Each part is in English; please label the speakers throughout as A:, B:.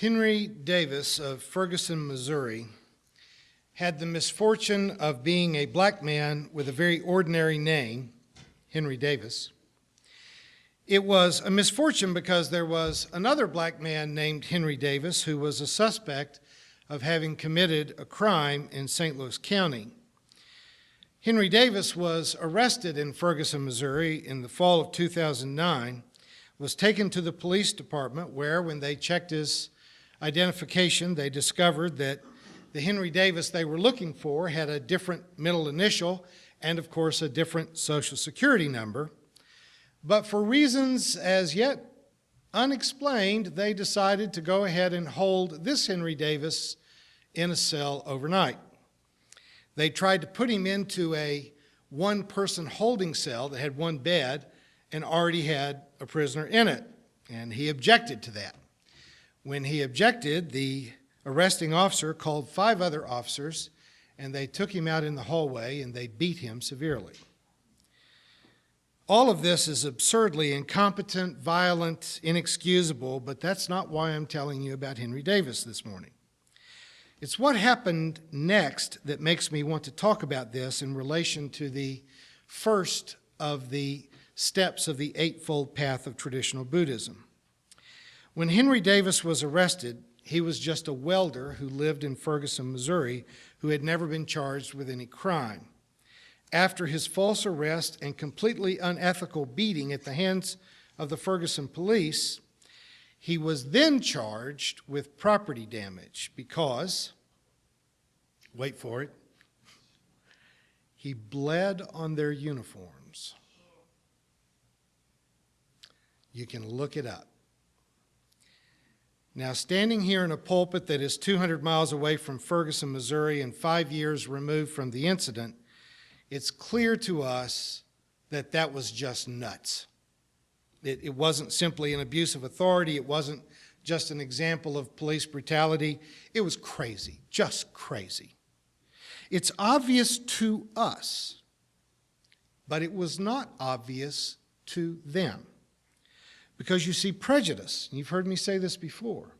A: Henry Davis of Ferguson, Missouri, had the misfortune of being a black man with a very ordinary name, Henry Davis. It was a misfortune because there was another black man named Henry Davis who was a suspect of having committed a crime in St. Louis County. Henry Davis was arrested in Ferguson, Missouri in the fall of 2009, was taken to the police department where, when they checked his identification, they discovered that the Henry Davis they were looking for had a different middle initial and, of course, a different Social Security number. But for reasons as yet unexplained, they decided to go ahead and hold this Henry Davis in a cell overnight. They tried to put him into a one-person holding cell that had one bed and already had a prisoner in it, and he objected to that. When he objected, the arresting officer called 5 other officers, and they took him out in the hallway and they beat him severely. All of this is absurdly incompetent, violent, inexcusable, but that's not why I'm telling you about Henry Davis this morning. It's what happened next that makes me want to talk about this in relation to the first of the steps of the Eightfold Path of traditional Buddhism. When Henry Davis was arrested, he was just a welder who lived in Ferguson, Missouri, who had never been charged with any crime. After his false arrest and completely unethical beating at the hands of the Ferguson police, he was then charged with property damage because, wait for it, he bled on their uniforms. You can look it up. Now, standing here in a pulpit that is 200 miles away from Ferguson, Missouri, and 5 years removed from the incident, it's clear to us that that was just nuts. It wasn't simply an abuse of authority. It wasn't just an example of police brutality. It was crazy, just crazy. It's obvious to us, but it was not obvious to them. Because you see, prejudice, and you've heard me say this before,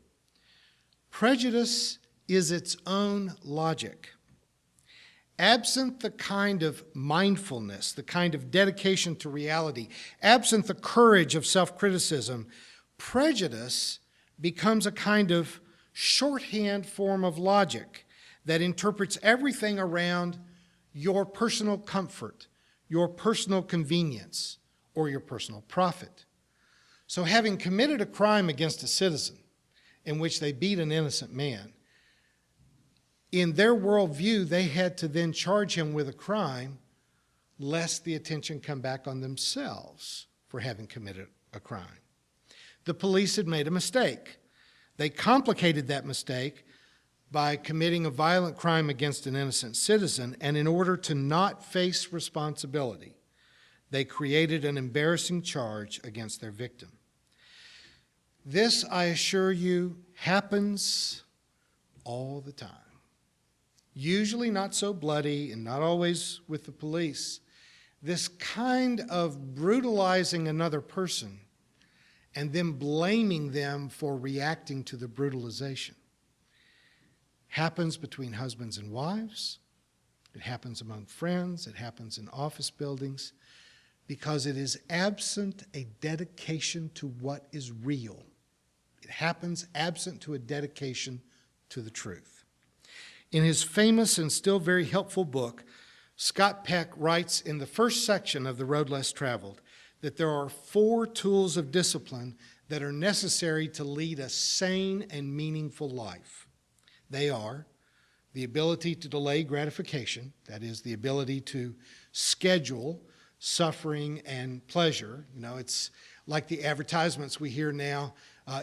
A: prejudice is its own logic. Absent the kind of mindfulness, the kind of dedication to reality, absent the courage of self-criticism, prejudice becomes a kind of shorthand form of logic that interprets everything around your personal comfort, your personal convenience, or your personal profit. So having committed a crime against a citizen in which they beat an innocent man, in their worldview, they had to then charge him with a crime lest the attention come back on themselves for having committed a crime. The police had made a mistake. They complicated that mistake by committing a violent crime against an innocent citizen, and in order to not face responsibility, they created an embarrassing charge against their victim. This, I assure you, happens all the time. Usually not so bloody and not always with the police. This kind of brutalizing another person and then blaming them for reacting to the brutalization happens between husbands and wives. It happens among friends. It happens in office buildings because it is absent a dedication to what is real. It happens absent to a dedication to the truth. In his famous and still very helpful book, Scott Peck writes in the first section of The Road Less Traveled that there are 4 tools of discipline that are necessary to lead a sane and meaningful life. They are the ability to delay gratification, that is, the ability to schedule suffering and pleasure. You know, it's like the advertisements we hear now.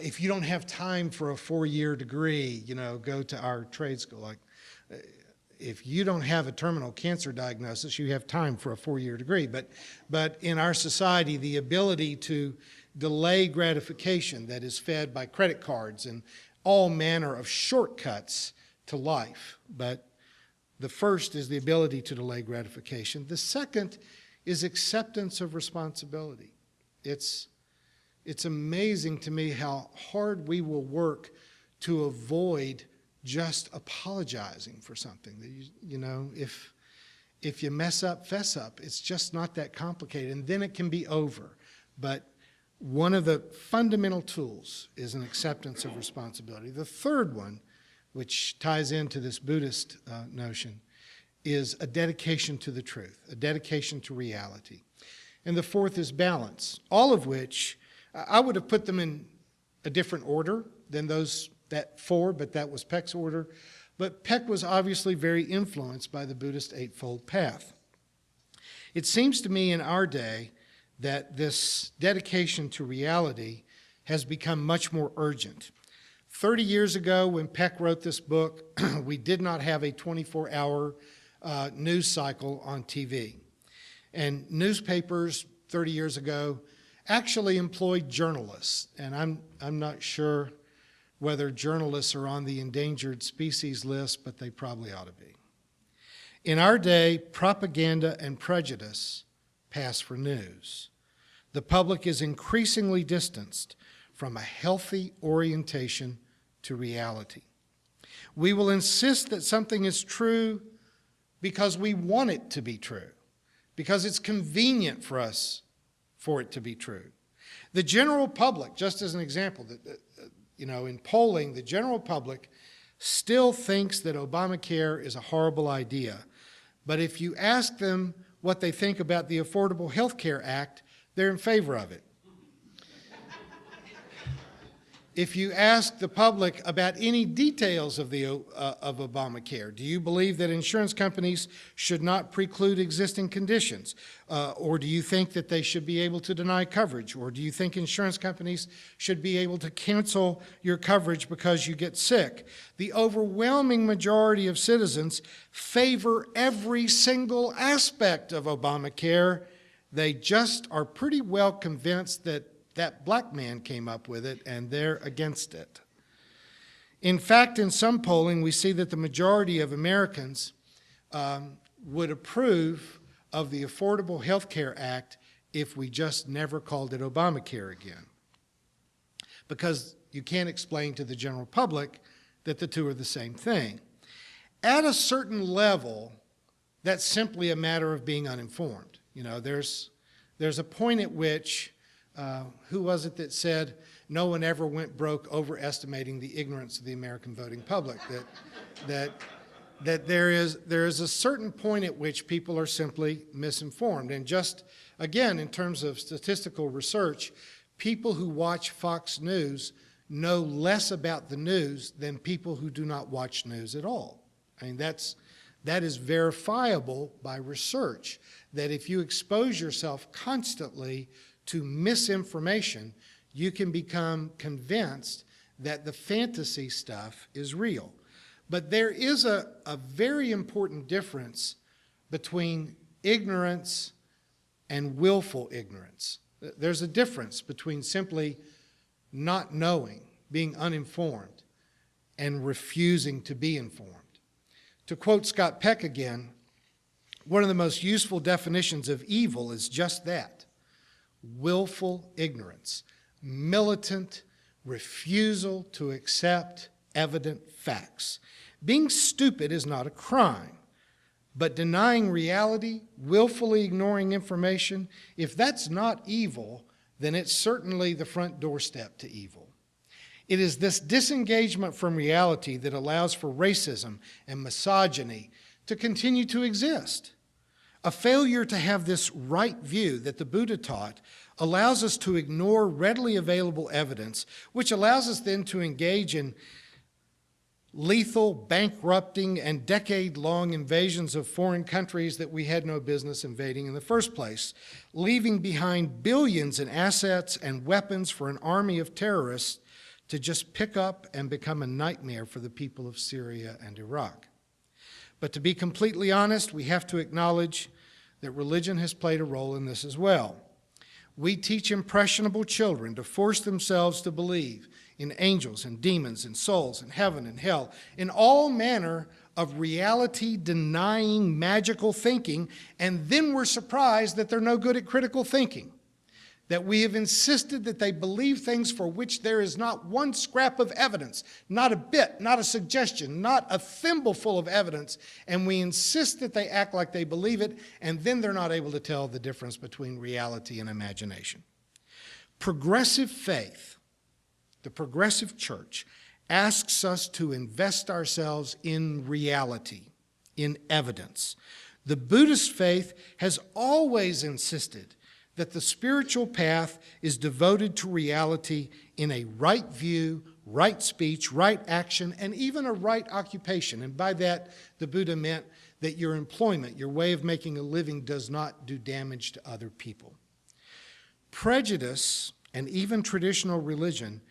A: If you don't have time for a 4-year degree, you know, go to our trade school. Like, if you don't have a terminal cancer diagnosis, you have time for a 4-year degree. But in our society, the ability to delay gratification that is fed by credit cards and all manner of shortcuts to life. But the first is the ability to delay gratification. The second is acceptance of responsibility. It's amazing to me how hard we will work to avoid just apologizing for something. If you mess up, fess up. It's just not that complicated, and then it can be over. But one of the fundamental tools is an acceptance of responsibility. The third one, which ties into this Buddhist notion, is a dedication to the truth, a dedication to reality. And the fourth is balance, all of which I would have put them in a different order than that four, but that was Peck's order. But Peck was obviously very influenced by the Buddhist Eightfold Path. It seems to me in our day that this dedication to reality has become much more urgent. 30 years ago, when Peck wrote this book, we did not have a 24-hour news cycle on TV. And newspapers 30 years ago actually employed journalists. And I'm not sure whether journalists are on the endangered species list, but they probably ought to be. In our day, propaganda and prejudice pass for news. The public is increasingly distanced from a healthy orientation to reality. We will insist that something is true because we want it to be true, because it's convenient for us for it to be true. The general public, just as an example, in polling, the general public still thinks that Obamacare is a horrible idea. But if you ask them what they think about the Affordable Health Care Act, they're in favor of it. If you ask the public about any details of Obamacare, do you believe that insurance companies should not preclude existing conditions? Or do you think that they should be able to deny coverage? Or do you think insurance companies should be able to cancel your coverage because you get sick? The overwhelming majority of citizens favor every single aspect of Obamacare. They just are pretty well convinced that black man came up with it, and they're against it. In fact, in some polling, we see that the majority of Americans would approve of the Affordable Health Care Act if we just never called it Obamacare again. Because you can't explain to the general public that the two are the same thing. At a certain level, that's simply a matter of being uninformed. There's a point at which who was it that said no one ever went broke overestimating the ignorance of the American voting public? That there is a certain point at which people are simply misinformed. And just, again, in terms of statistical research, people who watch Fox News know less about the news than people who do not watch news at all. I mean, that is verifiable by research, that if you expose yourself constantly to misinformation, you can become convinced that the fantasy stuff is real. But there is a very important difference between ignorance and willful ignorance. There's a difference between simply not knowing, being uninformed, and refusing to be informed. To quote Scott Peck again, one of the most useful definitions of evil is just that: willful ignorance, militant refusal to accept evident facts. Being stupid is not a crime, but denying reality, willfully ignoring information, if that's not evil, then it's certainly the front doorstep to evil. It is this disengagement from reality that allows for racism and misogyny to continue to exist. A failure to have this right view that the Buddha taught allows us to ignore readily available evidence, which allows us then to engage in lethal, bankrupting, and decade-long invasions of foreign countries that we had no business invading in the first place, leaving behind billions in assets and weapons for an army of terrorists to just pick up and become a nightmare for the people of Syria and Iraq. But to be completely honest, we have to acknowledge that religion has played a role in this as well. We teach impressionable children to force themselves to believe in angels and demons and souls and heaven and hell, in all manner of reality-denying magical thinking, and then we're surprised that they're no good at critical thinking. that we have insisted that they believe things for which there is not one scrap of evidence, not a bit, not a suggestion, not a thimbleful of evidence, and we insist that they act like they believe it, and then they're not able to tell the difference between reality and imagination. Progressive faith, the progressive church, asks us to invest ourselves in reality, in evidence. The Buddhist faith has always insisted that the spiritual path is devoted to reality in a right view, right speech, right action, and even a right occupation. And by that, the Buddha meant that your employment, your way of making a living, does not do damage to other people. Prejudice, and even traditional religion,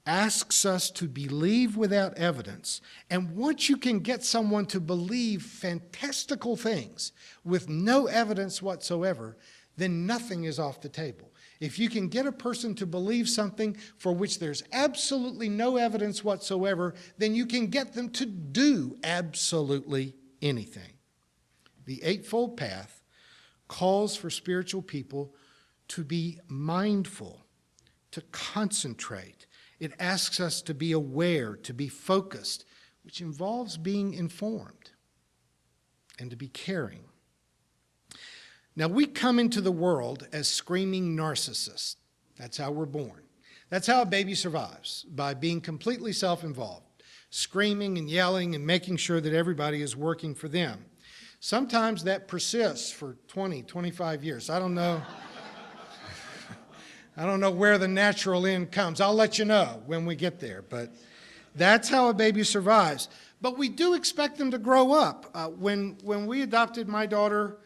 A: asks us to believe without evidence. And once you can get someone to believe fantastical things with no evidence whatsoever, then nothing is off the table. If you can get a person to believe something for which there's absolutely no evidence whatsoever, then you can get them to do absolutely anything. The Eightfold Path calls for spiritual people to be mindful, to concentrate. It asks us to be aware, to be focused, which involves being informed, and to be caring. Now, we come into the world as screaming narcissists. That's how we're born. That's how a baby survives, by being completely self-involved, screaming and yelling and making sure that everybody is working for them. Sometimes that persists for 20, 25 years. I don't know. I don't know where the natural end comes. I'll let you know when we get there, but that's how a baby survives. But we do expect them to grow up. When we adopted my daughter,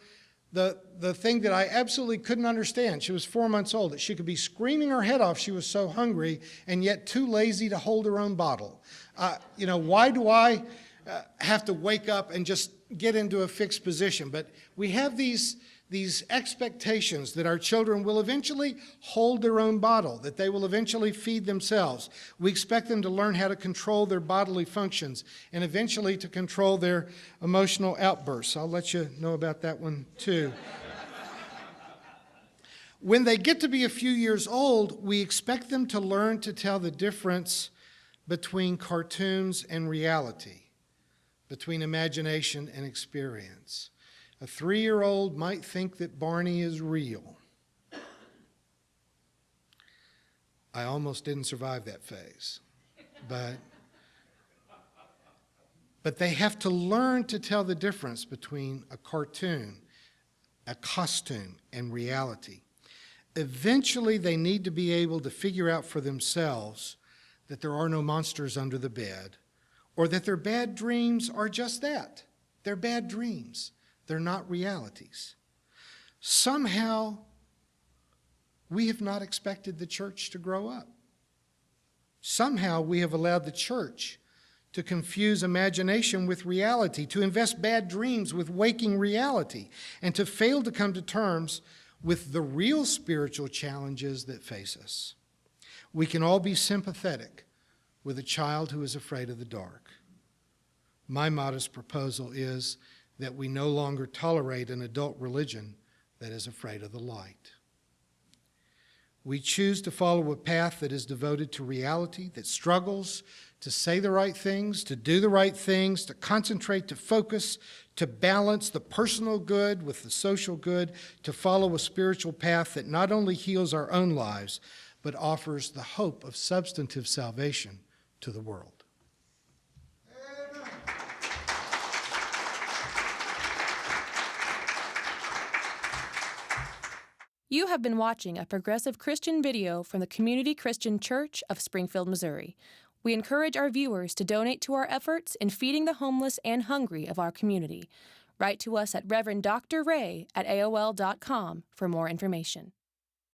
A: the thing that I absolutely couldn't understand, she was 4 months old, that she could be screaming her head off, she was so hungry, and yet too lazy to hold her own bottle. Why do I have to wake up and just get into a fixed position? But we have these expectations that our children will eventually hold their own bottle, that they will eventually feed themselves. We expect them to learn how to control their bodily functions and eventually to control their emotional outbursts. I'll let you know about that one too. When they get to be a few years old, we expect them to learn to tell the difference between cartoons and reality, between imagination and experience. A 3-year-old might think that Barney is real. I almost didn't survive that phase. But they have to learn to tell the difference between a cartoon, a costume, and reality. Eventually, they need to be able to figure out for themselves that there are no monsters under the bed, or that their bad dreams are just that. They're bad dreams. They're not realities. Somehow, we have not expected the church to grow up. Somehow, we have allowed the church to confuse imagination with reality, to invest bad dreams with waking reality, and to fail to come to terms with the real spiritual challenges that face us. We can all be sympathetic with a child who is afraid of the dark. My modest proposal is that we no longer tolerate an adult religion that is afraid of the light. We choose to follow a path that is devoted to reality, that struggles to say the right things, to do the right things, to concentrate, to focus, to balance the personal good with the social good, to follow a spiritual path that not only heals our own lives, but offers the hope of substantive salvation to the world.
B: You have been watching a progressive Christian video from the Community Christian Church of Springfield, Missouri. We encourage our viewers to donate to our efforts in feeding the homeless and hungry of our community. Write to us at Rev. Dr. Ray at AOL.com for more information.